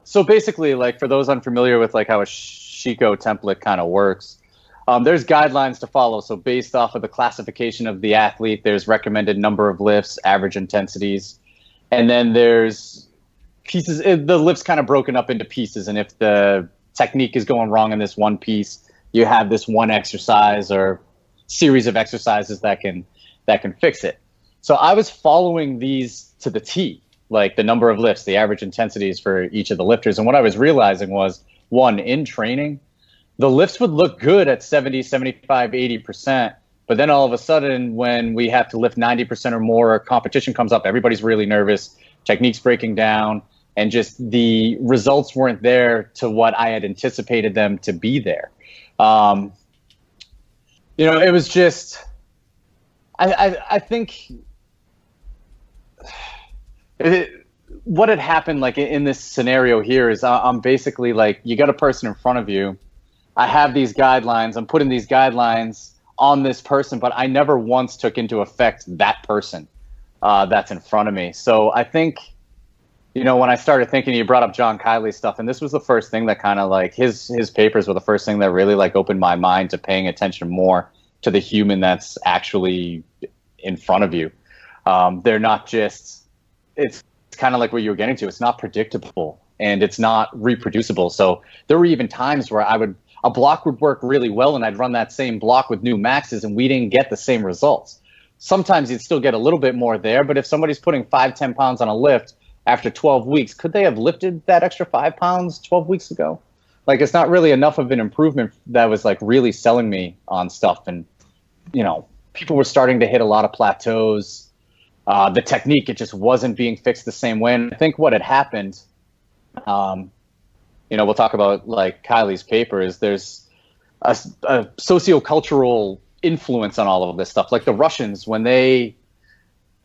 So basically, like for those unfamiliar with like how a Chico template kind of works, there's guidelines to follow. So based off of the classification of the athlete, there's recommended number of lifts, average intensities, and then there's pieces. The lift's kind of broken up into pieces, and if the technique is going wrong in this one piece, you have this one exercise or series of exercises that can fix it. So I was following these to the T, like the number of lifts, the average intensities for each of the lifters. And what I was realizing was, one, in training, the lifts would look good at 70, 75, 80%. But then all of a sudden, when we have to lift 90% or more, competition comes up, everybody's really nervous, technique's breaking down, and just the results weren't there to what I had anticipated them to be there. It was just, I think what had happened like in this scenario here is I'm basically like, you got a person in front of you. I have these guidelines. I'm putting these guidelines on this person, but I never once took into effect that person that's in front of me. So I think, when I started thinking, you brought up John Kiley's stuff, and this was the first thing that kind of like his papers were the first thing that really like opened my mind to paying attention more to the human that's actually in front of you. They're not just, it's kind of like what you were getting to. It's not predictable and it's not reproducible. So there were even times where a block would work really well and I'd run that same block with new maxes and we didn't get the same results. Sometimes you'd still get a little bit more there, but if somebody's putting 5-10 pounds on a lift after 12 weeks, could they have lifted that extra 5 pounds 12 weeks ago? Like, it's not really enough of an improvement that was like really selling me on stuff. And, people were starting to hit a lot of plateaus. The technique, it just wasn't being fixed the same way. And I think what had happened, we'll talk about like Kiley's paper, is there's a sociocultural influence on all of this stuff. Like the Russians, when they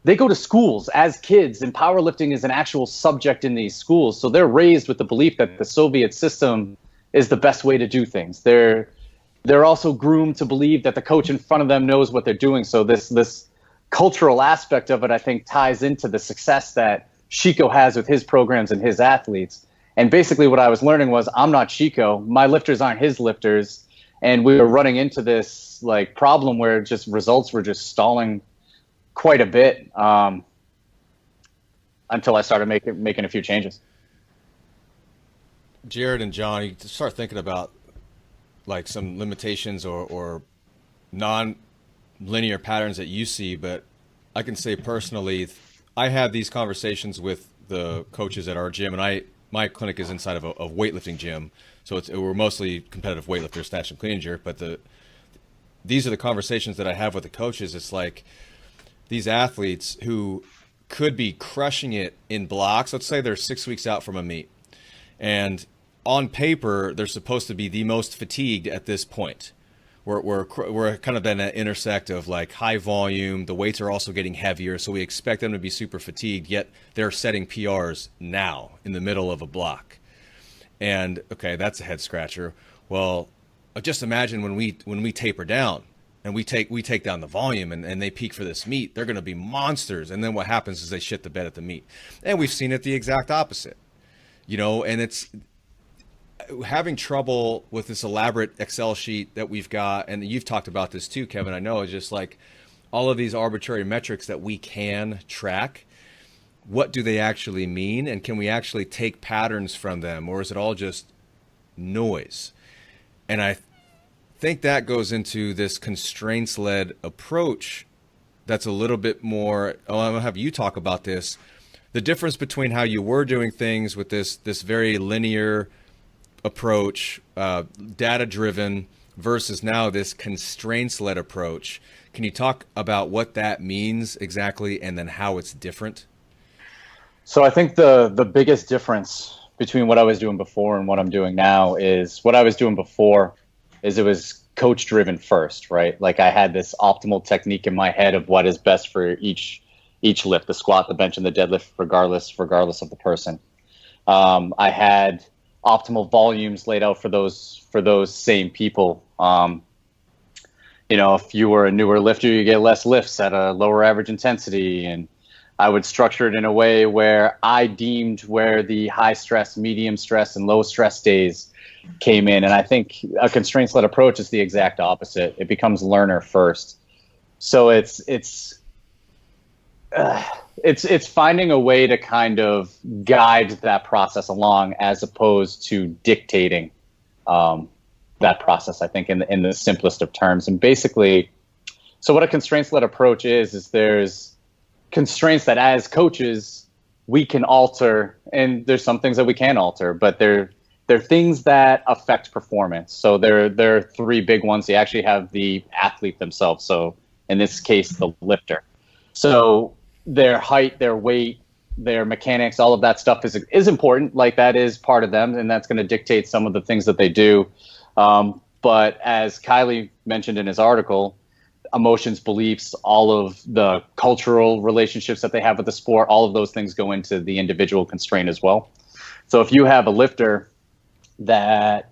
go to schools as kids, and powerlifting is an actual subject in these schools. So they're raised with the belief that the Soviet system is the best way to do things. They're also groomed to believe that the coach in front of them knows what they're doing. So this cultural aspect of it, I think, ties into the success that Chico has with his programs and his athletes. And basically what I was learning was, I'm not Chico. My lifters aren't his lifters. And we were running into this like problem where just results were just stalling quite a bit until I started making a few changes. Jared and John, you start thinking about like some limitations or non-linear patterns that you see, but I can say personally, I have these conversations with the coaches at our gym, and my clinic is inside of a weightlifting gym, so we're mostly competitive weightlifters, snatch and clean and jerk. But these are the conversations that I have with the coaches. It's like these athletes who could be crushing it in blocks. Let's say they're 6 weeks out from a meet, and on paper they're supposed to be the most fatigued at this point. We're kind of in an intersect of like high volume. The weights are also getting heavier, so we expect them to be super fatigued, yet they're setting PRs now in the middle of a block. And okay, that's a head scratcher. Well, just imagine when we taper down and we take down the volume and they peak for this meet, they're going to be monsters. And then what happens is they shit the bed at the meet. And we've seen it the exact opposite, and it's having trouble with this elaborate Excel sheet that we've got. And you've talked about this too, Kevin. I know, it's just like all of these arbitrary metrics that we can track. What do they actually mean? And can we actually take patterns from them? Or is it all just noise? And I think that goes into this constraints-led approach that's a little bit more, I'm going to have you talk about this, the difference between how you were doing things with this very linear approach, data-driven, versus now this constraints-led approach. Can you talk about what that means exactly and then how it's different? So I think the biggest difference between what I was doing before and what I'm doing now is what I was doing before is it was coach driven first, right? Like I had this optimal technique in my head of what is best for each lift, the squat, the bench, and the deadlift, regardless of the person. I had optimal volumes laid out for those same people. If you were a newer lifter, you get less lifts at a lower average intensity, and I would structure it in a way where I deemed where the high stress, medium stress, and low stress days came in. And I think a constraints-led approach is the exact opposite. It becomes learner first. So it's finding a way to kind of guide that process along as opposed to dictating that process, I think, in the simplest of terms. And basically, so what a constraints-led approach is there's constraints that as coaches we can alter, and there's some things that we can't alter, but they're things that affect performance. So there are three big ones. You actually have the athlete themselves. So in this case, the lifter. So their height, their weight, their mechanics, all of that stuff is important. Like that is part of them, and that's going to dictate some of the things that they do. But as Kylie mentioned in his article, emotions, beliefs, all of the cultural relationships that they have with the sport, all of those things go into the individual constraint as well. So if you have a lifter that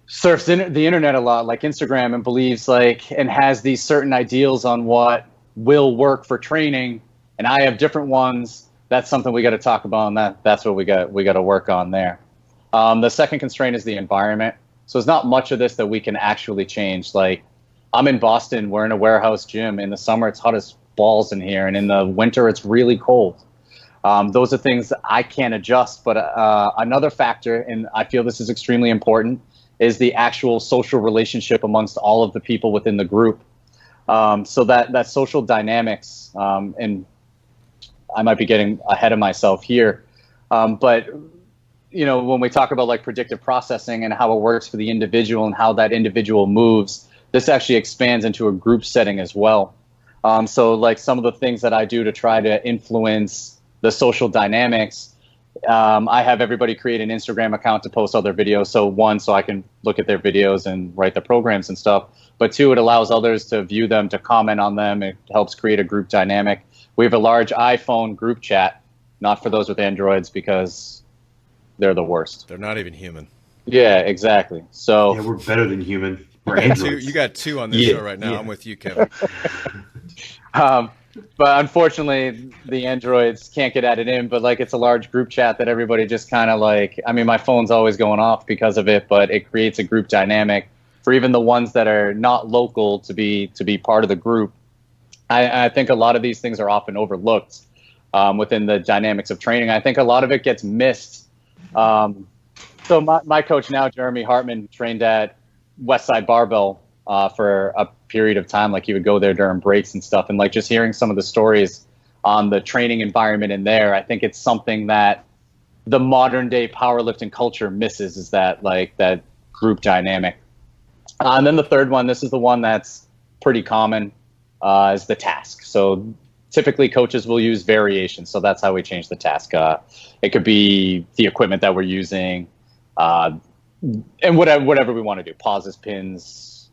surfs the internet a lot, like Instagram, and believes and has these certain ideals on what will work for training, and I have different ones, that's something we got to talk about, and that's what we got to work on there. The second constraint is the environment. So there's not much of this that we can actually change. Like, I'm in Boston, we're in a warehouse gym. In the summer, it's hot as balls in here, and in the winter, it's really cold. Those are things that I can't adjust. But another factor, and I feel this is extremely important, is the actual social relationship amongst all of the people within the group. So that social dynamics, and I might be getting ahead of myself here, but when we talk about like predictive processing and how it works for the individual and how that individual moves, this actually expands into a group setting as well. So like some of the things that I do to try to influence the social dynamics, I have everybody create an Instagram account to post all their videos. So one, so I can look at their videos and write the programs and stuff. But two, it allows others to view them, to comment on them. It helps create a group dynamic. We have a large iPhone group chat, not for those with Androids because they're the worst. They're not even human. Yeah, exactly. So yeah, we're better than human. You got two on this show right now. Yeah. I'm with you, Kevin. But unfortunately, the Androids can't get added in. But like, it's a large group chat that everybody just kind of like. I mean, my phone's always going off because of it, but it creates a group dynamic for even the ones that are not local to be part of the group. I think a lot of these things are often overlooked within the dynamics of training. I think a lot of it gets missed. So my coach now, Jeremy Hartman, trained at Westside Barbell for a period of time. Like, he would go there during breaks and stuff, and like just hearing some of the stories on the training environment in there, I think it's something that the modern day powerlifting culture misses, is that like that group dynamic. And then the third one, this is the one that's pretty common, is the task. So typically coaches will use variations. So that's how we change the task. It could be the equipment that we're using, and whatever we want to do, pauses, pins,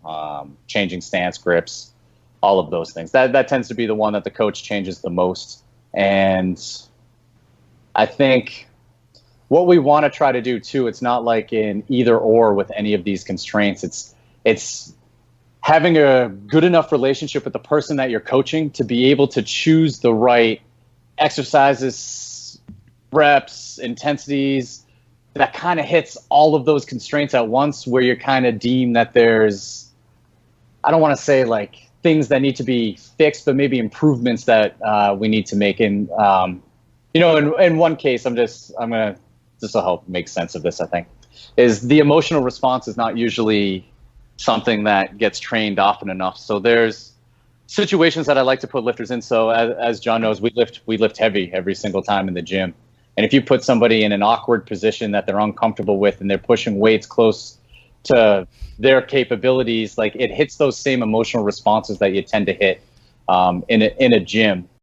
changing stance, grips, all of those things. That tends to be the one that the coach changes the most. And I think what we want to try to do too, it's not like an either or with any of these constraints. It's having a good enough relationship with the person that you're coaching to be able to choose the right exercises, reps, intensities that kind of hits all of those constraints at once, where you're kind of deem that there's, I don't want to say like things that need to be fixed, but maybe improvements that we need to make. And, in one case, this will help make sense of this, I think, is the emotional response is not usually something that gets trained often enough. So there's situations that I like to put lifters in. So as John knows, we lift heavy every single time in the gym. And if you put somebody in an awkward position that they're uncomfortable with and they're pushing weights close to their capabilities, like it hits those same emotional responses that you tend to hit in a gym.